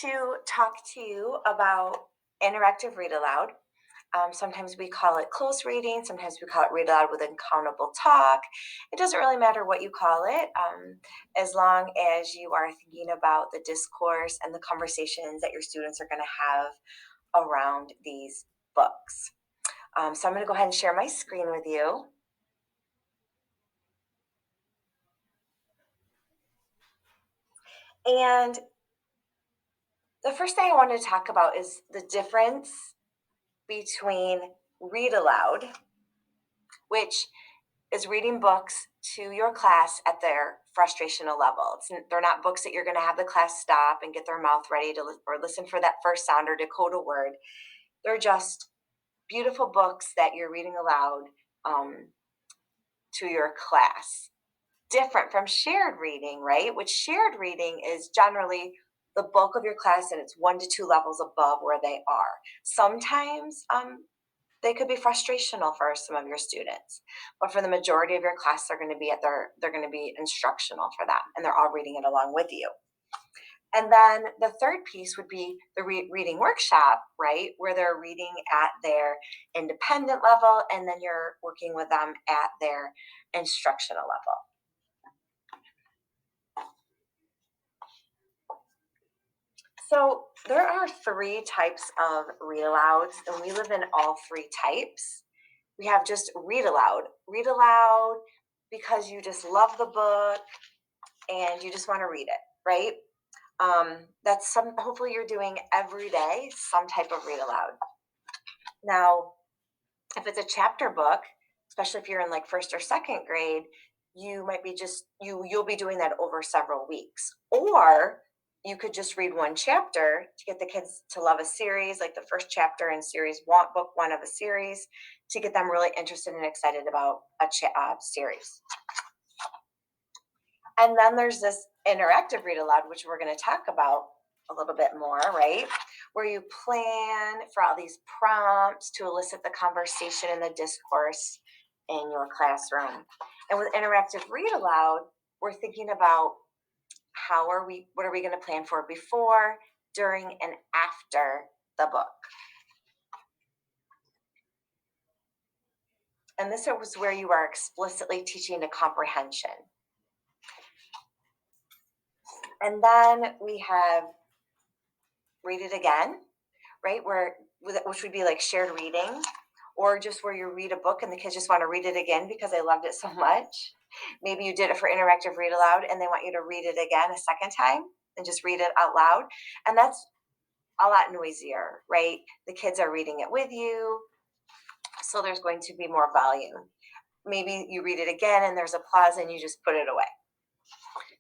To talk to you about interactive read aloud. Sometimes we call it close reading, sometimes we call it read aloud with accountable talk. It doesn't really matter what you call it, as long as you are thinking about the discourse and the conversations that your students are going to have around these books. So I'm going to go ahead and share my screen with you. And the first thing I want to talk about is the difference between read aloud, which is reading books to your class at their frustrational level. They're not books that you're going to have the class stop and get their mouth ready to or listen for that first sound or decode a word. They're just beautiful books that you're reading aloud to your class. Different from shared reading, right? Which shared reading is generally the bulk of your class and it's 1 to 2 levels above where they are. Sometimes they could be frustrational for some of your students, but for the majority of your class, they're going to be instructional for them, and they're all reading it along with you. And then the third piece would be the reading workshop, right, where they're reading at their independent level, and then you're working with them at their instructional level. So there are 3 types of read alouds, and we live in all 3 types. We have just read aloud. Read aloud because you just love the book and you just want to read it, right? That's hopefully you're doing every day some type of read aloud. Now, if it's a chapter book, especially if you're in like first or second grade, you might be you'll be doing that over several weeks. Or you could just read one chapter to get the kids to love a series, like the first chapter in book 1 of a series, to get them really interested and excited about a series. And then there's this interactive read aloud, which we're going to talk about a little bit more, right? Where you plan for all these prompts to elicit the conversation and the discourse in your classroom. And with interactive read aloud, we're thinking about what are we going to plan for before, during, and after the book. And this is where you are explicitly teaching the comprehension. And then we have read it again, right? Which would be like shared reading, or just where you read a book and the kids just want to read it again because they loved it so much. Maybe you did it for interactive read aloud and they want you to read it again a second time and just read it out loud. And that's a lot noisier, right? The kids are reading it with you, so there's going to be more volume. Maybe you read it again and there's applause and you just put it away.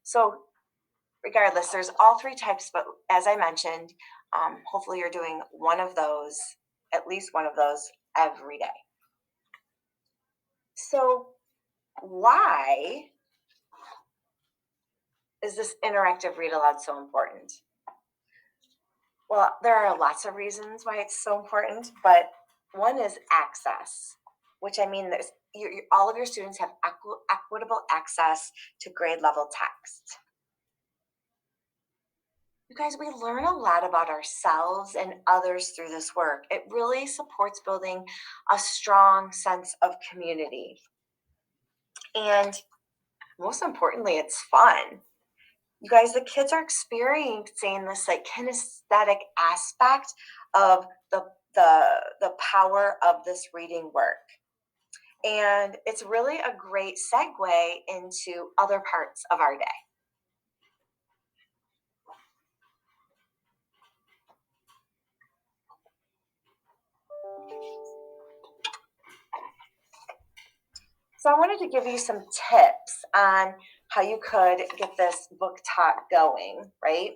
So regardless, there's all 3 types, but as I mentioned, hopefully you're doing at least one of those every day. So why is this interactive read aloud so important? Well, there are lots of reasons why it's so important, but one is access, which I mean all of your students have equitable access to grade level text. You guys, we learn a lot about ourselves and others through this work. It really supports building a strong sense of community. And most importantly, it's fun. You guys, the kids are experiencing this like kinesthetic aspect of the power of this reading work. And it's really a great segue into other parts of our day. So I wanted to give you some tips on how you could get this book talk going, right?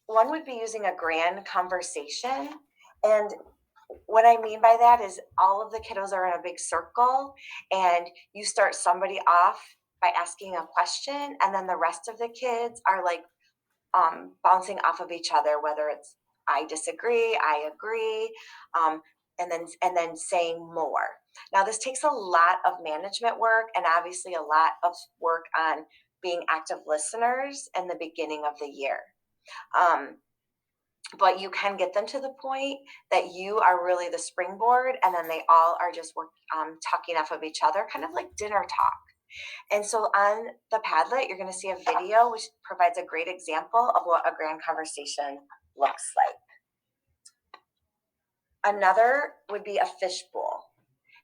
One would be using a grand conversation. And what I mean by that is all of the kiddos are in a big circle and you start somebody off by asking a question, and then the rest of the kids are like bouncing off of each other, whether it's I disagree, I agree, and then saying more. Now this takes a lot of management work and obviously a lot of work on being active listeners in the beginning of the year. But you can get them to the point that you are really the springboard, and then they all are just talking off of each other, kind of like dinner talk. And so on the Padlet, you're going to see a video which provides a great example of what a grand conversation looks like. Another would be a fishbowl.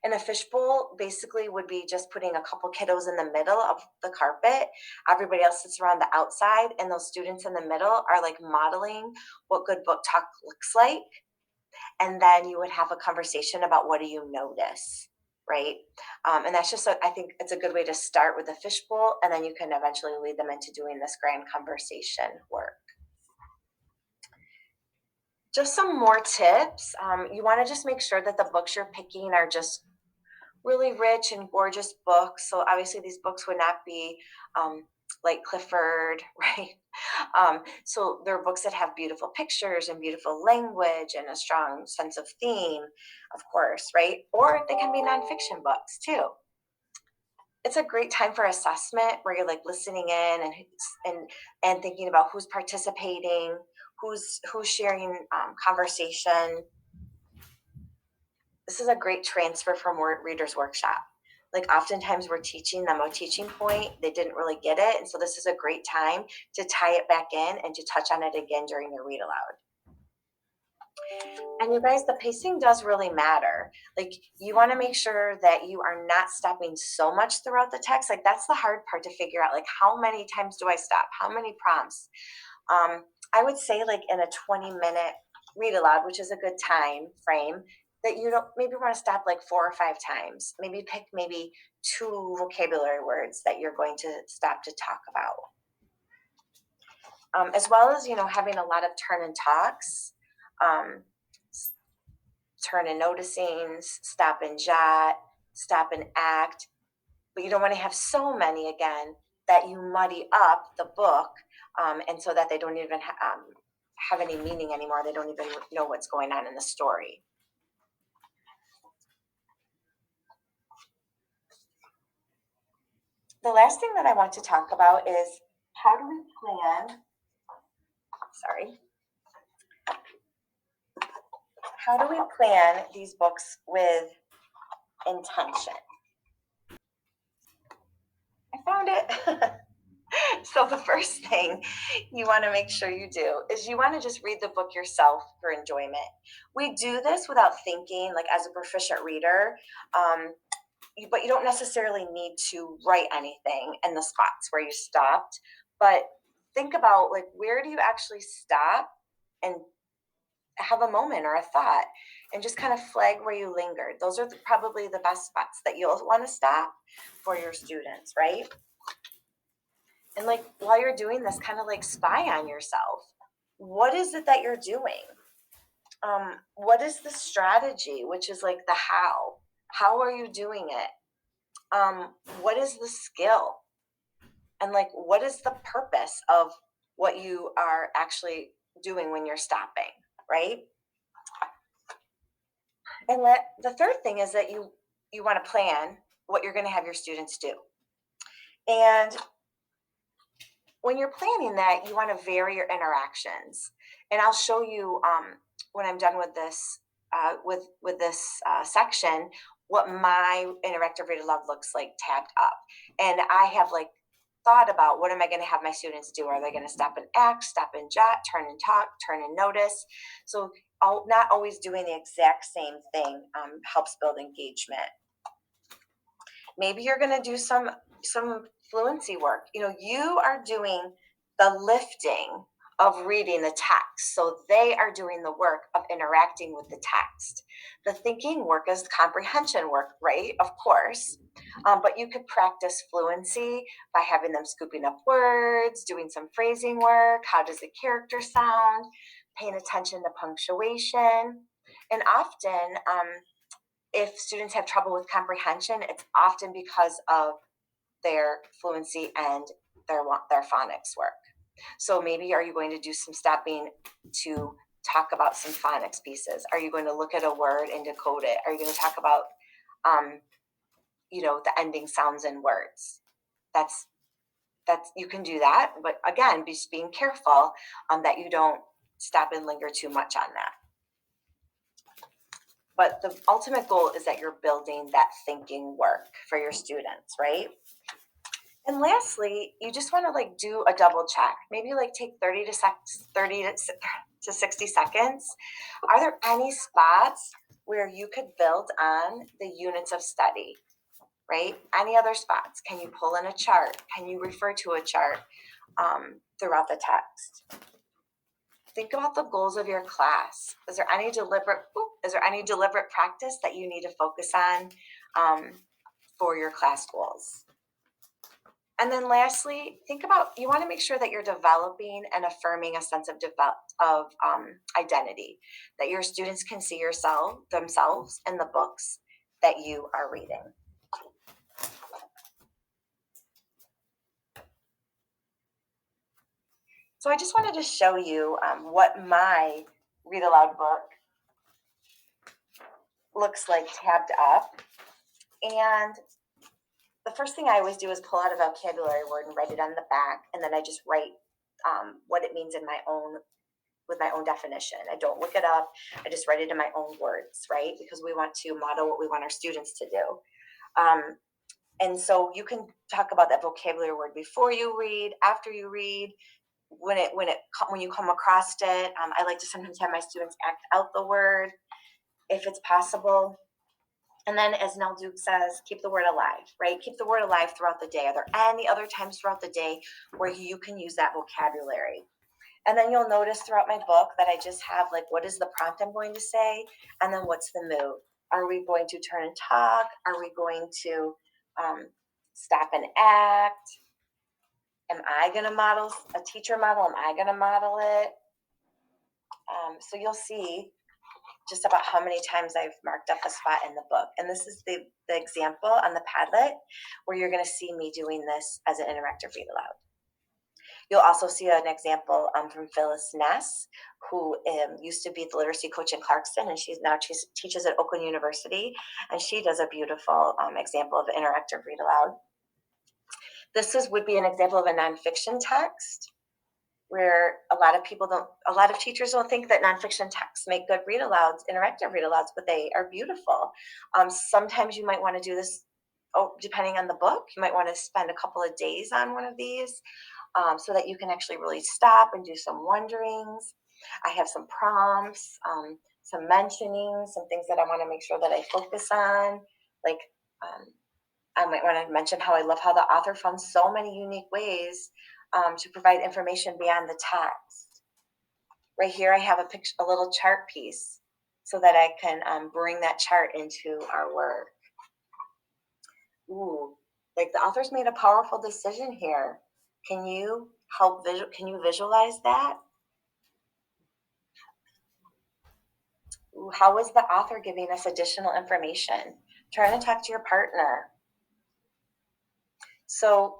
And a fishbowl basically would be just putting a couple kiddos in the middle of the carpet. Everybody else sits around the outside, and those students in the middle are like modeling what good book talk looks like. And then you would have a conversation about what do you notice, right? And that's just, I think it's a good way to start with the fishbowl, and then you can eventually lead them into doing this grand conversation work. Just some more tips. You want to just make sure that the books you're picking are just really rich and gorgeous books. So obviously these books would not be like Clifford, right? So they're books that have beautiful pictures and beautiful language and a strong sense of theme, of course, right? Or they can be nonfiction books too. It's a great time for assessment where you're like listening in and thinking about who's participating, who's sharing conversation. This is a great transfer from Reader's Workshop. Like oftentimes we're teaching them a teaching point, they didn't really get it, and so this is a great time to tie it back in and to touch on it again during your read aloud. And you guys, the pacing does really matter. Like you want to make sure that you are not stopping so much throughout the text. Like that's the hard part to figure out. Like how many times do I stop? How many prompts? I would say like in a 20-minute read aloud, which is a good time frame, that you don't maybe want to stop like 4 or 5 times. Maybe pick 2 vocabulary words that you're going to stop to talk about. As well as, having a lot of turn and talks, turn and noticing, stop and jot, stop and act. But you don't want to have so many, again, that you muddy up the book, and so that they don't even have any meaning anymore. They don't even know what's going on in the story. The last thing that I want to talk about is how do we plan, how do we plan these books with intention? I found it. So the first thing you want to make sure you do is you want to just read the book yourself for enjoyment. We do this without thinking, like as a proficient reader, but you don't necessarily need to write anything in the spots where you stopped. But think about like where do you actually stop and have a moment or a thought, and just kind of flag where you lingered. Those are probably the best spots that you'll want to stop for your students, right? And like while you're doing this, kind of like spy on yourself. What is it that you're doing? What is the strategy, which is like the how? How are you doing it? What is the skill? And like, what is the purpose of what you are actually doing when you're stopping, right? And the third thing is that you want to plan what you're going to have your students do. And when you're planning that, you want to vary your interactions. And I'll show you when I'm done with this with this section what my interactive read aloud looks like tabbed up. And I have like thought about what am I going to have my students do? Are they going to stop and act, stop and jot, turn and talk, turn and notice? So not always doing the exact same thing helps build engagement. Maybe you're going to do some fluency work. You are doing the lifting of reading the text. So they are doing the work of interacting with the text. The thinking work is comprehension work, right? Of course. But you could practice fluency by having them scooping up words, doing some phrasing work. How does a character sound? Paying attention to punctuation. And often, if students have trouble with comprehension, it's often because of their fluency and their phonics work. So maybe are you going to do some stopping to talk about some phonics pieces? Are you going to look at a word and decode it? Are you going to talk about, the ending sounds in words? That's you can do that, but again, just being careful that you don't stop and linger too much on that. But the ultimate goal is that you're building that thinking work for your students, right? And lastly, you just want to like do a double check. Maybe like take 30 to 60 seconds. Are there any spots where you could build on the units of study, right? Any other spots? Can you pull in a chart? Can you refer to a chart throughout the text? Think about the goals of your class. Is there any deliberate practice that you need to focus on for your class goals? And then lastly, think about, you want to make sure that you're developing and affirming a sense of identity, that your students can see themselves in the books that you are reading. So I just wanted to show you what my read aloud book looks like tabbed up. And the first thing I always do is pull out a vocabulary word and write it on the back, and then I just write what it means with my own definition. I don't look it up. I just write it in my own words, right? Because we want to model what we want our students to do. And so you can talk about that vocabulary word before you read, after you read, when you come across it. I like to sometimes have my students act out the word if it's possible. And then, as Nell Duke says, keep the word alive, right? Keep the word alive throughout the day. Are there any other times throughout the day where you can use that vocabulary? And then you'll notice throughout my book that I just have like, what is the prompt I'm going to say? And then what's the mood? Are we going to turn and talk? Are we going to stop and act? Am I going to model a teacher model? Am I going to model it? So you'll see just about how many times I've marked up a spot in the book. And this is the example on the Padlet where you're going to see me doing this as an interactive read aloud. You'll also see an example from Phyllis Ness, who used to be the literacy coach in Clarkston, and she teaches at Oakland University, and she does a beautiful example of interactive read aloud. This would be an example of a nonfiction text, where a lot of teachers don't think that nonfiction texts make good read alouds, interactive read alouds, but they are beautiful. Sometimes you might want to do this, depending on the book, you might want to spend a couple of days on one of these so that you can actually really stop and do some wonderings. I have some prompts, some mentioning, some things that I want to make sure that I focus on, like I might want to mention how I love how the author found so many unique ways to provide information beyond the text. Right here, I have a little chart piece so that I can bring that chart into our work. Ooh, like the author's made a powerful decision here. Can you visualize that? Ooh, how is the author giving us additional information? Turn and talk to your partner. So,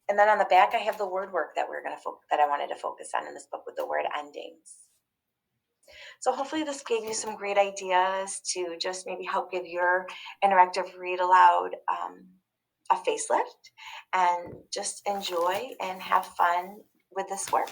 and then on the back, I have the word work that that I wanted to focus on in this book with the word endings. So hopefully this gave you some great ideas to just maybe help give your interactive read aloud a facelift, and just enjoy and have fun with this work.